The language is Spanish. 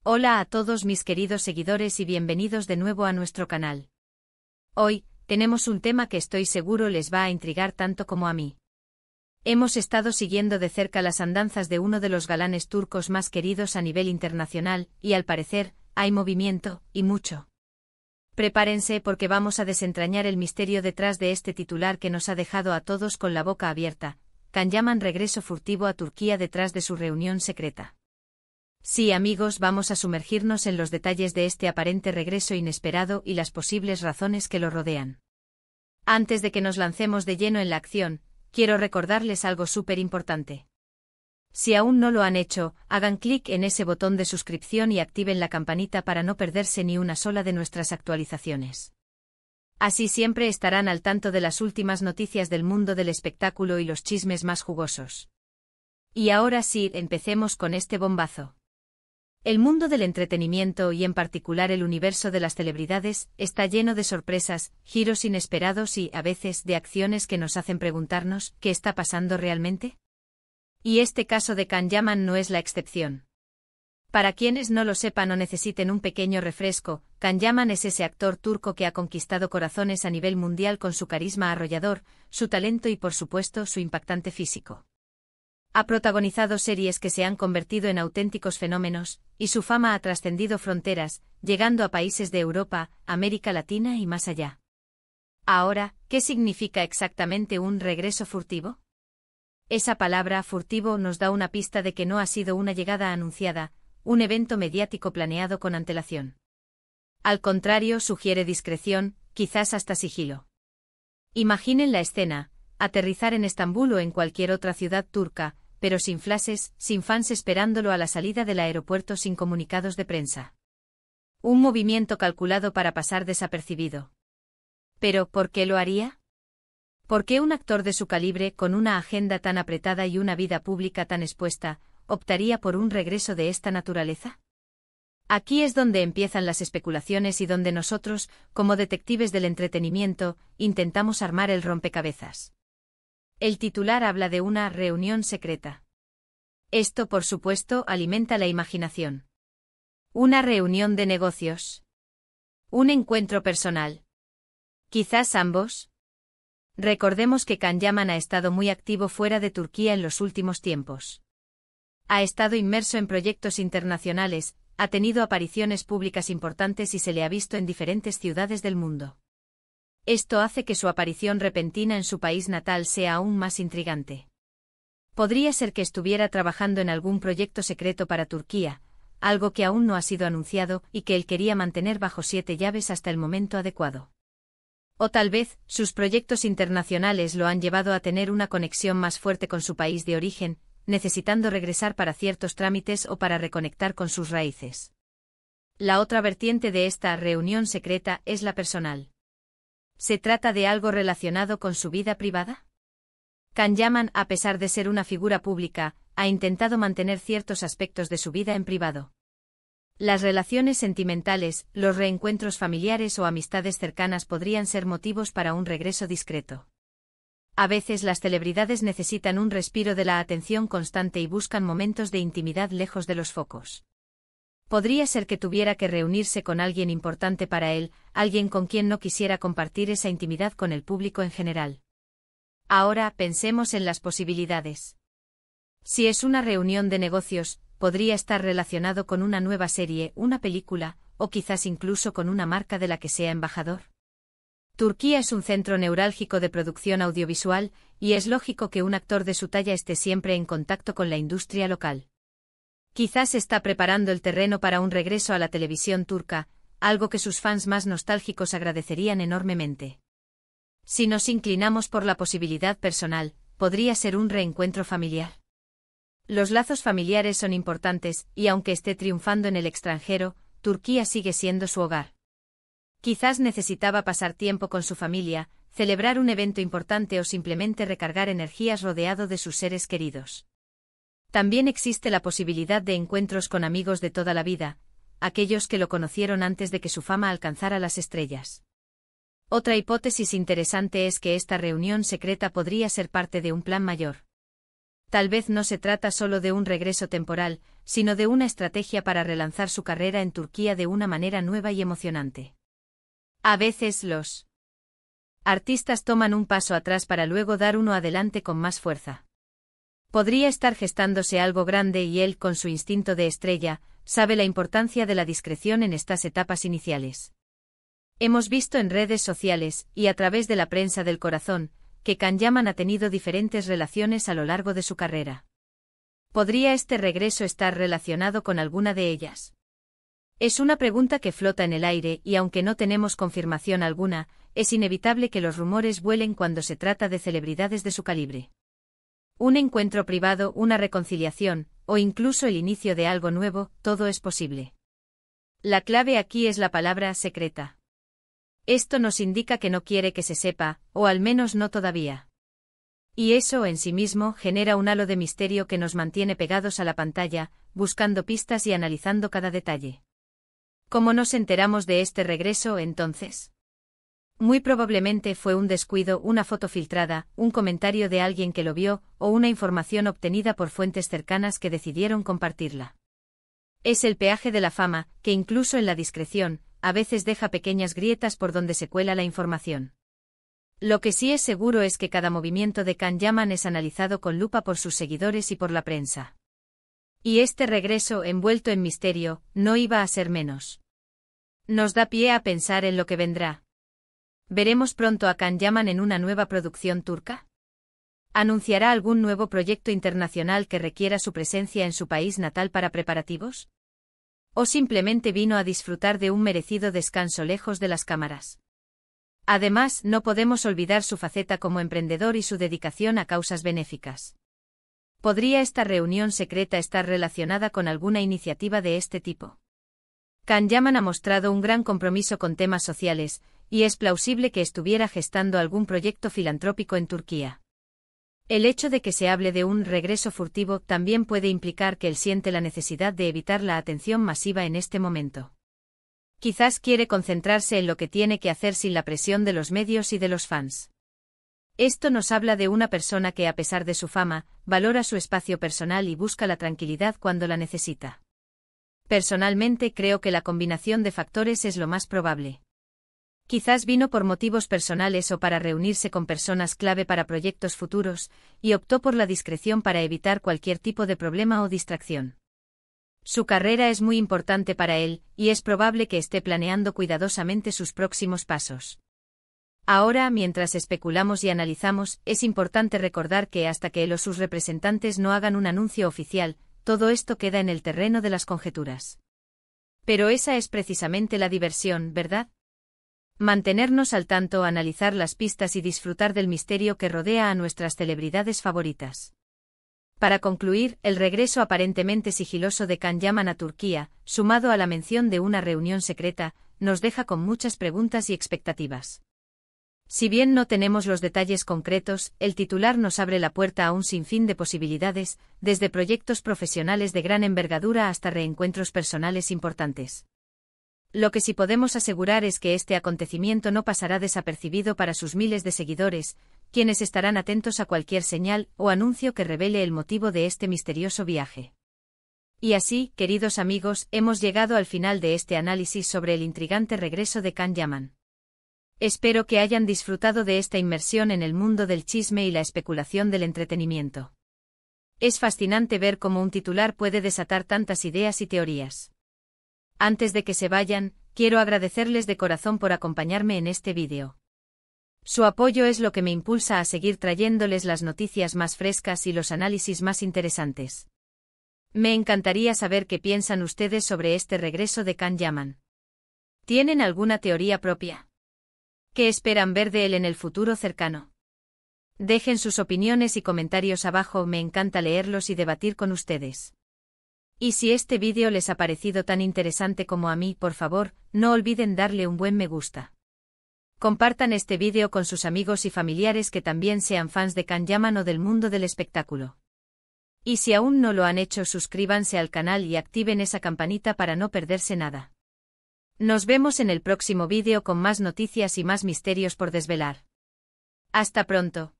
Hola a todos mis queridos seguidores y bienvenidos de nuevo a nuestro canal. Hoy, tenemos un tema que estoy seguro les va a intrigar tanto como a mí. Hemos estado siguiendo de cerca las andanzas de uno de los galanes turcos más queridos a nivel internacional, y al parecer, hay movimiento, y mucho. Prepárense porque vamos a desentrañar el misterio detrás de este titular que nos ha dejado a todos con la boca abierta. Can Yaman regreso furtivo a Turquía detrás de su reunión secreta. Sí, amigos, vamos a sumergirnos en los detalles de este aparente regreso inesperado y las posibles razones que lo rodean. Antes de que nos lancemos de lleno en la acción, quiero recordarles algo súper importante. Si aún no lo han hecho, hagan clic en ese botón de suscripción y activen la campanita para no perderse ni una sola de nuestras actualizaciones. Así siempre estarán al tanto de las últimas noticias del mundo del espectáculo y los chismes más jugosos. Y ahora sí, empecemos con este bombazo. El mundo del entretenimiento y en particular el universo de las celebridades está lleno de sorpresas, giros inesperados y, a veces, de acciones que nos hacen preguntarnos ¿qué está pasando realmente? Y este caso de Can Yaman no es la excepción. Para quienes no lo sepan o necesiten un pequeño refresco, Can Yaman es ese actor turco que ha conquistado corazones a nivel mundial con su carisma arrollador, su talento y por supuesto su impactante físico. Ha protagonizado series que se han convertido en auténticos fenómenos, y su fama ha trascendido fronteras, llegando a países de Europa, América Latina y más allá. Ahora, ¿qué significa exactamente un regreso furtivo? Esa palabra furtivo nos da una pista de que no ha sido una llegada anunciada, un evento mediático planeado con antelación. Al contrario, sugiere discreción, quizás hasta sigilo. Imaginen la escena: aterrizar en Estambul o en cualquier otra ciudad turca, pero sin flashes, sin fans esperándolo a la salida del aeropuerto, sin comunicados de prensa. Un movimiento calculado para pasar desapercibido. ¿Pero por qué lo haría? ¿Por qué un actor de su calibre, con una agenda tan apretada y una vida pública tan expuesta, optaría por un regreso de esta naturaleza? Aquí es donde empiezan las especulaciones y donde nosotros, como detectives del entretenimiento, intentamos armar el rompecabezas. El titular habla de una reunión secreta. Esto, por supuesto, alimenta la imaginación. ¿Una reunión de negocios? ¿Un encuentro personal? ¿Quizás ambos? Recordemos que Can Yaman ha estado muy activo fuera de Turquía en los últimos tiempos. Ha estado inmerso en proyectos internacionales, ha tenido apariciones públicas importantes y se le ha visto en diferentes ciudades del mundo. Esto hace que su aparición repentina en su país natal sea aún más intrigante. Podría ser que estuviera trabajando en algún proyecto secreto para Turquía, algo que aún no ha sido anunciado y que él quería mantener bajo 7 llaves hasta el momento adecuado. O tal vez, sus proyectos internacionales lo han llevado a tener una conexión más fuerte con su país de origen, necesitando regresar para ciertos trámites o para reconectar con sus raíces. La otra vertiente de esta reunión secreta es la personal. ¿Se trata de algo relacionado con su vida privada? Can Yaman, a pesar de ser una figura pública, ha intentado mantener ciertos aspectos de su vida en privado. Las relaciones sentimentales, los reencuentros familiares o amistades cercanas podrían ser motivos para un regreso discreto. A veces las celebridades necesitan un respiro de la atención constante y buscan momentos de intimidad lejos de los focos. Podría ser que tuviera que reunirse con alguien importante para él, alguien con quien no quisiera compartir esa intimidad con el público en general. Ahora, pensemos en las posibilidades. Si es una reunión de negocios, podría estar relacionado con una nueva serie, una película, o quizás incluso con una marca de la que sea embajador. Turquía es un centro neurálgico de producción audiovisual, y es lógico que un actor de su talla esté siempre en contacto con la industria local. Quizás está preparando el terreno para un regreso a la televisión turca, algo que sus fans más nostálgicos agradecerían enormemente. Si nos inclinamos por la posibilidad personal, podría ser un reencuentro familiar. Los lazos familiares son importantes, y aunque esté triunfando en el extranjero, Turquía sigue siendo su hogar. Quizás necesitaba pasar tiempo con su familia, celebrar un evento importante o simplemente recargar energías rodeado de sus seres queridos. También existe la posibilidad de encuentros con amigos de toda la vida, aquellos que lo conocieron antes de que su fama alcanzara las estrellas. Otra hipótesis interesante es que esta reunión secreta podría ser parte de un plan mayor. Tal vez no se trata solo de un regreso temporal, sino de una estrategia para relanzar su carrera en Turquía de una manera nueva y emocionante. A veces los artistas toman un paso atrás para luego dar uno adelante con más fuerza. Podría estar gestándose algo grande y él, con su instinto de estrella, sabe la importancia de la discreción en estas etapas iniciales. Hemos visto en redes sociales, y a través de la prensa del corazón, que Can Yaman ha tenido diferentes relaciones a lo largo de su carrera. ¿Podría este regreso estar relacionado con alguna de ellas? Es una pregunta que flota en el aire y aunque no tenemos confirmación alguna, es inevitable que los rumores vuelen cuando se trata de celebridades de su calibre. Un encuentro privado, una reconciliación, o incluso el inicio de algo nuevo, todo es posible. La clave aquí es la palabra secreta. Esto nos indica que no quiere que se sepa, o al menos no todavía. Y eso en sí mismo genera un halo de misterio que nos mantiene pegados a la pantalla, buscando pistas y analizando cada detalle. ¿Cómo nos enteramos de este regreso entonces? Muy probablemente fue un descuido, una foto filtrada, un comentario de alguien que lo vio, o una información obtenida por fuentes cercanas que decidieron compartirla. Es el peaje de la fama, que incluso en la discreción, a veces deja pequeñas grietas por donde se cuela la información. Lo que sí es seguro es que cada movimiento de Can Yaman es analizado con lupa por sus seguidores y por la prensa. Y este regreso, envuelto en misterio, no iba a ser menos. Nos da pie a pensar en lo que vendrá. ¿Veremos pronto a Can Yaman en una nueva producción turca? ¿Anunciará algún nuevo proyecto internacional que requiera su presencia en su país natal para preparativos? ¿O simplemente vino a disfrutar de un merecido descanso lejos de las cámaras? Además, no podemos olvidar su faceta como emprendedor y su dedicación a causas benéficas. ¿Podría esta reunión secreta estar relacionada con alguna iniciativa de este tipo? Can Yaman ha mostrado un gran compromiso con temas sociales, y es plausible que estuviera gestando algún proyecto filantrópico en Turquía. El hecho de que se hable de un regreso furtivo también puede implicar que él siente la necesidad de evitar la atención masiva en este momento. Quizás quiere concentrarse en lo que tiene que hacer sin la presión de los medios y de los fans. Esto nos habla de una persona que, a pesar de su fama, valora su espacio personal y busca la tranquilidad cuando la necesita. Personalmente creo que la combinación de factores es lo más probable. Quizás vino por motivos personales o para reunirse con personas clave para proyectos futuros, y optó por la discreción para evitar cualquier tipo de problema o distracción. Su carrera es muy importante para él, y es probable que esté planeando cuidadosamente sus próximos pasos. Ahora, mientras especulamos y analizamos, es importante recordar que hasta que él o sus representantes no hagan un anuncio oficial, todo esto queda en el terreno de las conjeturas. Pero esa es precisamente la diversión, ¿verdad? Mantenernos al tanto, analizar las pistas y disfrutar del misterio que rodea a nuestras celebridades favoritas. Para concluir, el regreso aparentemente sigiloso de Can Yaman a Turquía, sumado a la mención de una reunión secreta, nos deja con muchas preguntas y expectativas. Si bien no tenemos los detalles concretos, el titular nos abre la puerta a un sinfín de posibilidades, desde proyectos profesionales de gran envergadura hasta reencuentros personales importantes. Lo que sí podemos asegurar es que este acontecimiento no pasará desapercibido para sus miles de seguidores, quienes estarán atentos a cualquier señal o anuncio que revele el motivo de este misterioso viaje. Y así, queridos amigos, hemos llegado al final de este análisis sobre el intrigante regreso de Can Yaman. Espero que hayan disfrutado de esta inmersión en el mundo del chisme y la especulación del entretenimiento. Es fascinante ver cómo un titular puede desatar tantas ideas y teorías. Antes de que se vayan, quiero agradecerles de corazón por acompañarme en este vídeo. Su apoyo es lo que me impulsa a seguir trayéndoles las noticias más frescas y los análisis más interesantes. Me encantaría saber qué piensan ustedes sobre este regreso de Can Yaman. ¿Tienen alguna teoría propia? ¿Qué esperan ver de él en el futuro cercano? Dejen sus opiniones y comentarios abajo, me encanta leerlos y debatir con ustedes. Y si este vídeo les ha parecido tan interesante como a mí, por favor, no olviden darle un buen me gusta. Compartan este vídeo con sus amigos y familiares que también sean fans de Can Yaman o del mundo del espectáculo. Y si aún no lo han hecho, suscríbanse al canal y activen esa campanita para no perderse nada. Nos vemos en el próximo vídeo con más noticias y más misterios por desvelar. Hasta pronto.